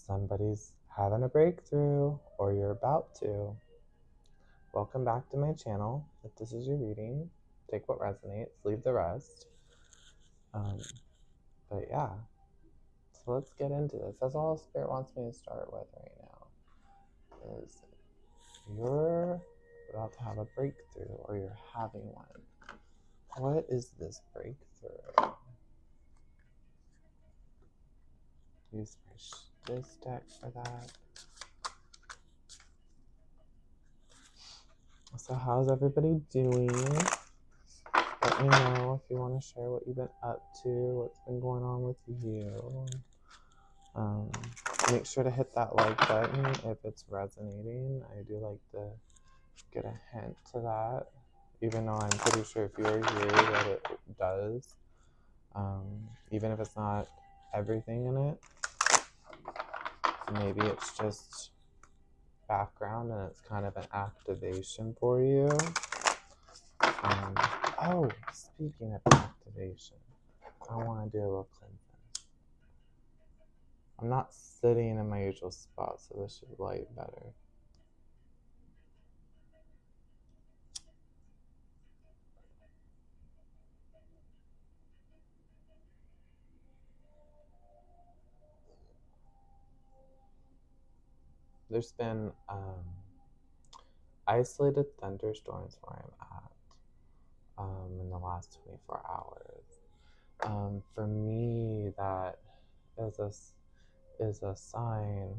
Somebody's having a breakthrough, or you're about to. Welcome back to my channel. If this is your reading, take what resonates, leave the rest. But yeah, so let's get into this. That's all Spirit wants me to start with right now. Is you're about to have a breakthrough, or you're having one. What is this breakthrough? Use this deck for that. So how's everybody doing? Let me know if you want to share what you've been up to, what's been going on with you. Make sure to hit that like button if it's resonating. I do like to get a hint to that, even though I'm pretty sure if you're here that it does. Even if it's not everything in it, maybe it's just background and it's kind of an activation for you. Oh, speaking of activation, I want to do a little cleansing. I'm not sitting in my usual spot, so this should light better. There's been isolated thunderstorms where I'm at in the last 24 hours. For me, that is a sign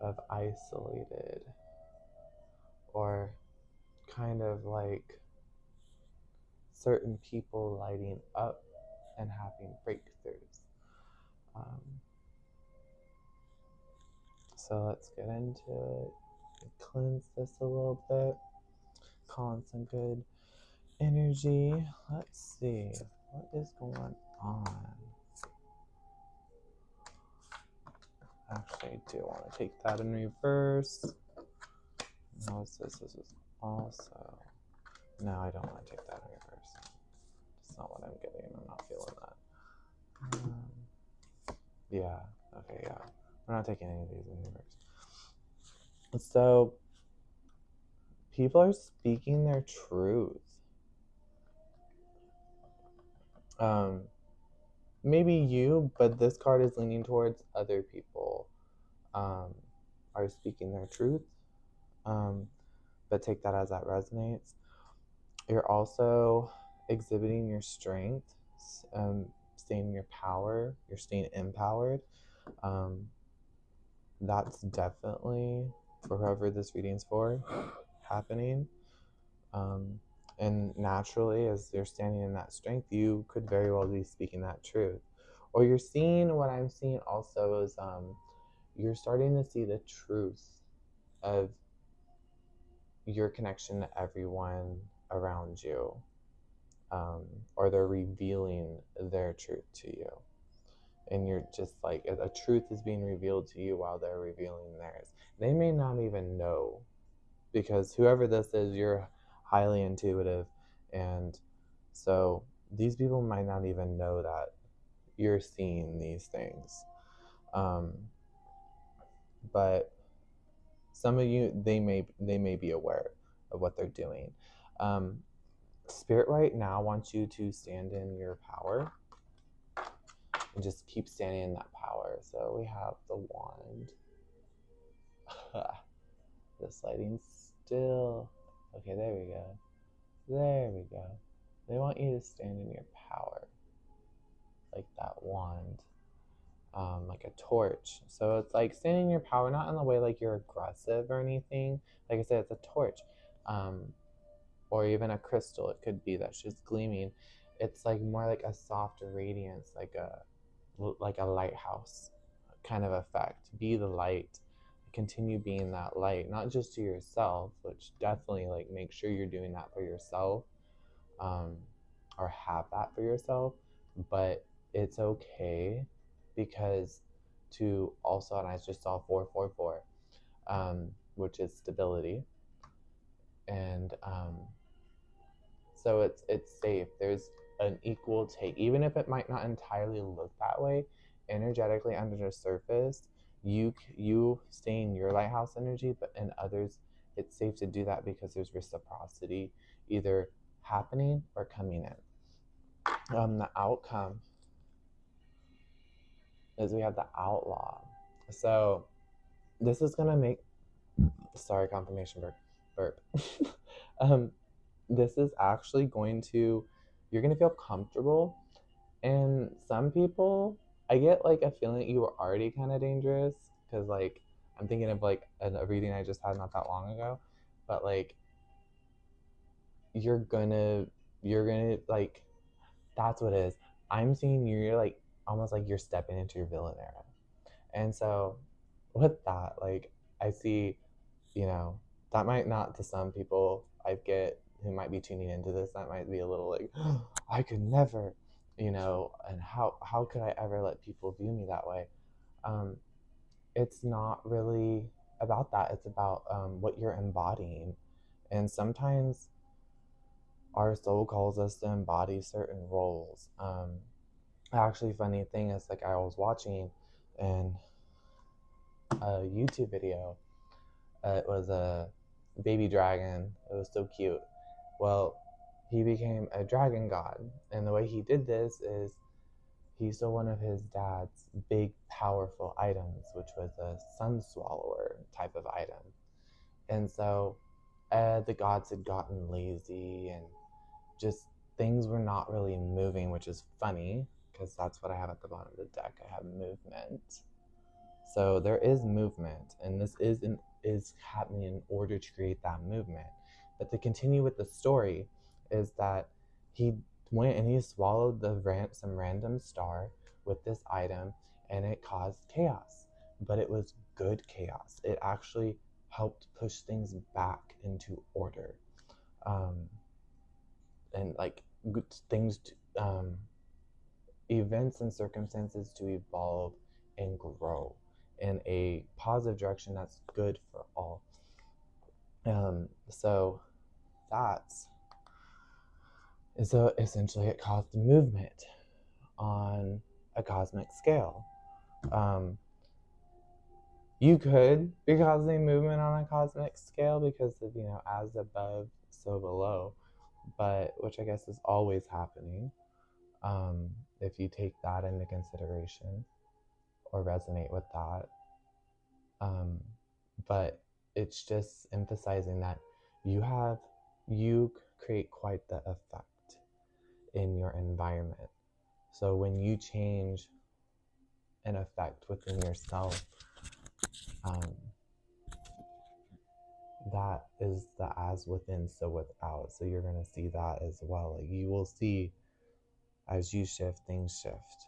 of isolated, or kind of like certain people lighting up and having breakthroughs. So let's get into it. Cleanse this a little bit. Call in some good energy. Let's see. What is going on? Actually, I do want to take that in reverse. No, this is also... No, I don't want to take that in reverse. That's not what I'm getting. I'm not feeling that. Yeah. Okay, yeah. We're not taking any of these in reverse. So, people are speaking their truth. Maybe you, but this card is leaning towards other people are speaking their truth. But take that as that resonates. You're also exhibiting your strength, staying in your power. You're staying empowered. That's definitely, for whoever this reading's for, happening. And naturally, as you're standing in that strength, you could very well be speaking that truth. Or you're seeing, what I'm seeing also is you're starting to see the truth of your connection to everyone around you. Or they're revealing their truth to you. And you're just like, a truth is being revealed to you while they're revealing theirs. They may not even know, because whoever this is, you're highly intuitive, and so these people might not even know that you're seeing these things. But some of you, they may be aware of what they're doing. Spirit right now wants you to stand in your power and just keep standing in that power. So we have the wand. This lighting still. Okay, there we go. There we go. They want you to stand in your power, like that wand, like a torch. So it's like standing in your power, not in the way like you're aggressive or anything. Like I said, it's a torch, or even a crystal. It could be that's just gleaming. It's like more like a soft radiance, like a lighthouse kind of effect. Be the light. Continue being that light, not just to yourself, which definitely, like, make sure you're doing that for yourself, or have that for yourself. But it's okay, because to also, and I just saw 444, which is stability, and so it's safe. There's an equal take, even if it might not entirely look that way. energetically under the surface, you stay in your lighthouse energy, but in others, it's safe to do that because there's reciprocity either happening or coming in. The outcome is we have the outlaw. So this is gonna make, sorry, confirmation burp. This is actually going to, you're gonna feel comfortable. And some people, I get like a feeling that you were already kind of dangerous because like I'm thinking of like a reading I just had not that long ago, but like you're gonna like, that's what it is. I'm seeing you're like almost like you're stepping into your villain era. And so with that, like I see, you know, that might not, to some people I get who might be tuning into this, that might be a little like, oh, I could never, you know, and how could I ever let people view me that way? It's not really about that. It's about what you're embodying. And sometimes our soul calls us to embody certain roles. Actually, funny thing is, like, I was watching in a YouTube video. It was a baby dragon. It was so cute. Well, he became a dragon god, and the way he did this is he stole one of his dad's big, powerful items, which was a sun swallower type of item. And so the gods had gotten lazy and just things were not really moving, which is funny because that's what I have at the bottom of the deck. I have movement. So there is movement, and this is happening in order to create that movement. But to continue with the story, is that he went and he swallowed some random star with this item, and it caused chaos. But it was good chaos. It actually helped push things back into order, and like good things, events and circumstances to evolve and grow in a positive direction that's good for all. So that's, so essentially it caused movement on a cosmic scale. You could be causing movement on a cosmic scale because of, you know, as above, so below, but which I guess is always happening, if you take that into consideration or resonate with that. But it's just emphasizing that you create quite the effect in your environment. So when you change an effect within yourself, that is the as within, so without. So you're going to see that as well. Like you will see as you shift, things shift.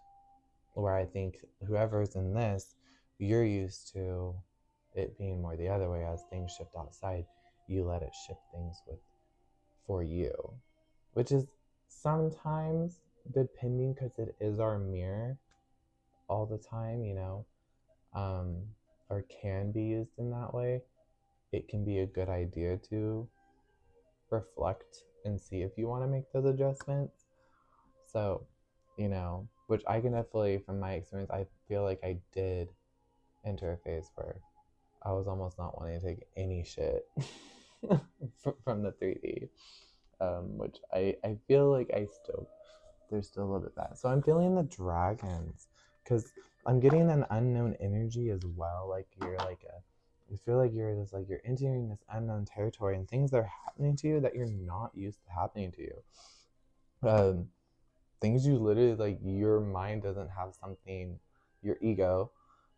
Where I think whoever's in this, you're used to it being more the other way. As things shift outside, you let it shift things for you, which is sometimes depending, because it is our mirror all the time, you know, or can be used in that way. It can be a good idea to reflect and see if you want to make those adjustments. So, you know, which I can definitely, from my experience, I feel like I did enter a phase where I was almost not wanting to take any shit from the 3D, which I feel like there's still a little bit of that. So I'm feeling the dragons because I'm getting an unknown energy as well. Like you're like you feel like you're just like you're entering this unknown territory, and things are happening to you that you're not used to happening to you. Things you literally, like, your mind doesn't have something, your ego,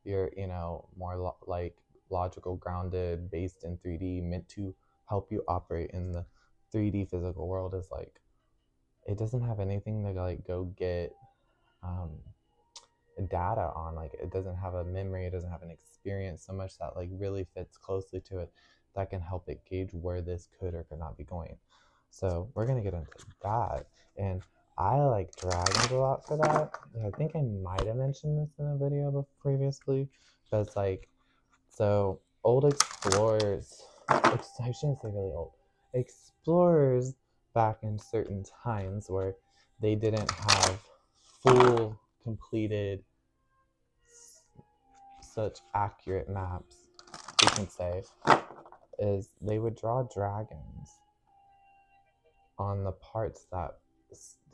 your, you know, more like logical, grounded, based in 3D, meant to help you operate in the 3D physical world, is like, it doesn't have anything to like go get data on. Like it doesn't have a memory, it doesn't have an experience so much that like really fits closely to it that can help it gauge where this could or could not be going. So we're gonna get into that. And I like dragons a lot for that. I think I might have mentioned this in a video previously, but it's like, so old explorers, I shouldn't say really old, explorers back in certain times where they didn't have full completed such accurate maps, you can say, is they would draw dragons on the parts that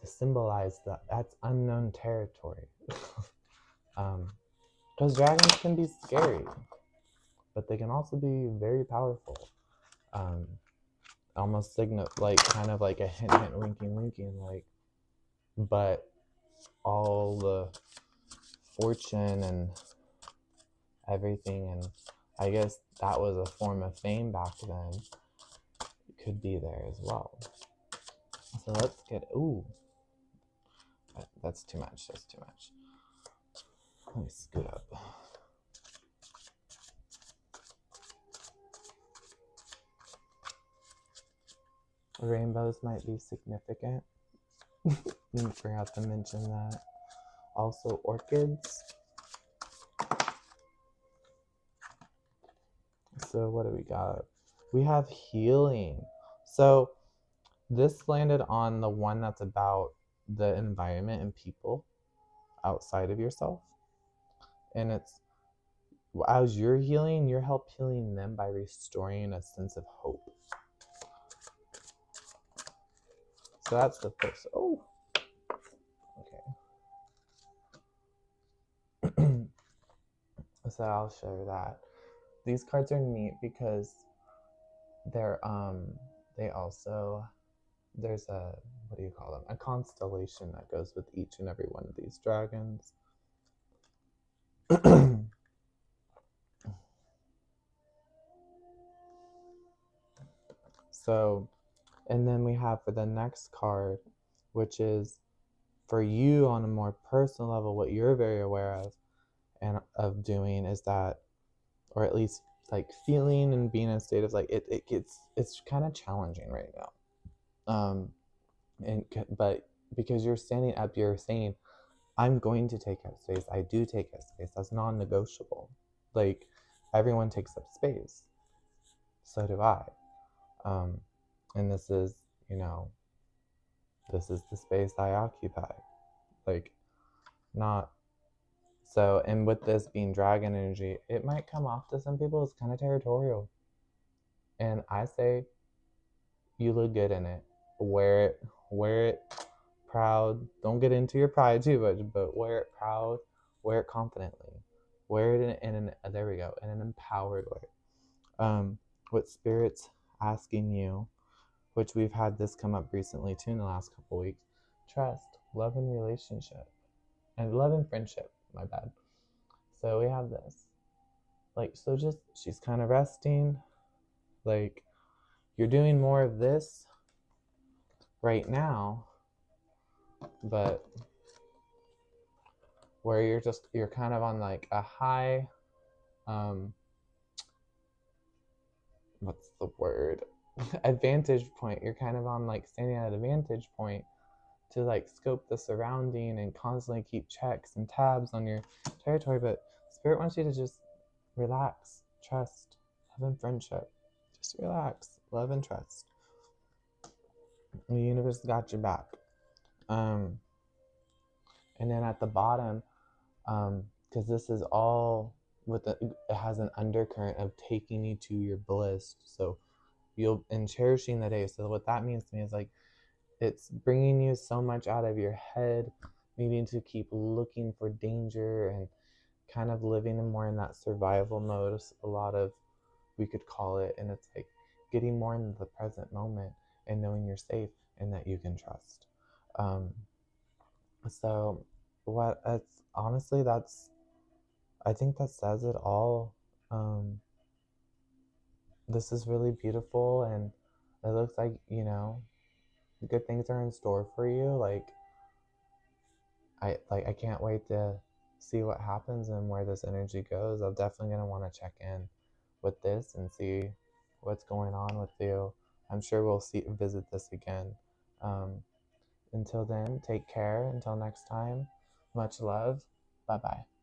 symbolize that's unknown territory. Because dragons can be scary, but they can also be very powerful. Almost signal, like kind of like a hint, hint, winking, winking, like, but all the fortune and everything, and I guess that was a form of fame back then, it could be there as well. So let's get, ooh, that's too much, that's too much. Let me scoot up. Rainbows might be significant. Forgot to mention that. Also orchids. So what do we got? We have healing. So this landed on the one that's about the environment and people outside of yourself. And it's, as you're healing, you're help healing them by restoring a sense of hope. So that's the first. Oh, okay. So I'll show that. These cards are neat because they're they also, there's a, what do you call them? A constellation that goes with each and every one of these dragons. So, and then we have for the next card, which is for you on a more personal level, what you're very aware of and of doing is that, or at least like feeling and being in a state of like it's kind of challenging right now. But because you're standing up, you're saying, I'm going to take up space. I do take up space. That's non-negotiable. Like, everyone takes up space. So do I. And this is, this is the space I occupy. Like, not so. And with this being dragon energy, it might come off to some people as kind of territorial. And I say, you look good in it. Wear it proud. Don't get into your pride too much, but wear it proud, wear it confidently, wear it in an there we go, in an empowered way. What spirit's asking you, which we've had this come up recently too in the last couple weeks, trust, love and relationship, and love and friendship, my bad. So we have this, like, so just, she's kind of resting, like, you're doing more of this right now, but where you're kind of on like a high, what's the word? Advantage point. You're kind of on like standing at a vantage point to like scope the surrounding and constantly keep checks and tabs on your territory. But Spirit wants you to just relax, trust, love and friendship. Just relax, love and trust. The universe got your back. And then at the bottom, because this is all it has an undercurrent of taking you to your bliss. So you'll, and cherishing the day. So what that means to me is like, it's bringing you so much out of your head, needing to keep looking for danger and kind of living more in that survival mode. A lot of, we could call it, and it's like getting more into the present moment and knowing you're safe and that you can trust. So what it's honestly, I think that says it all. This is really beautiful, and it looks like, good things are in store for you. Like I can't wait to see what happens and where this energy goes. I'm definitely gonna want to check in with this and see what's going on with you. I'm sure we'll visit this again. Until then, take care. Until next time, much love. Bye bye.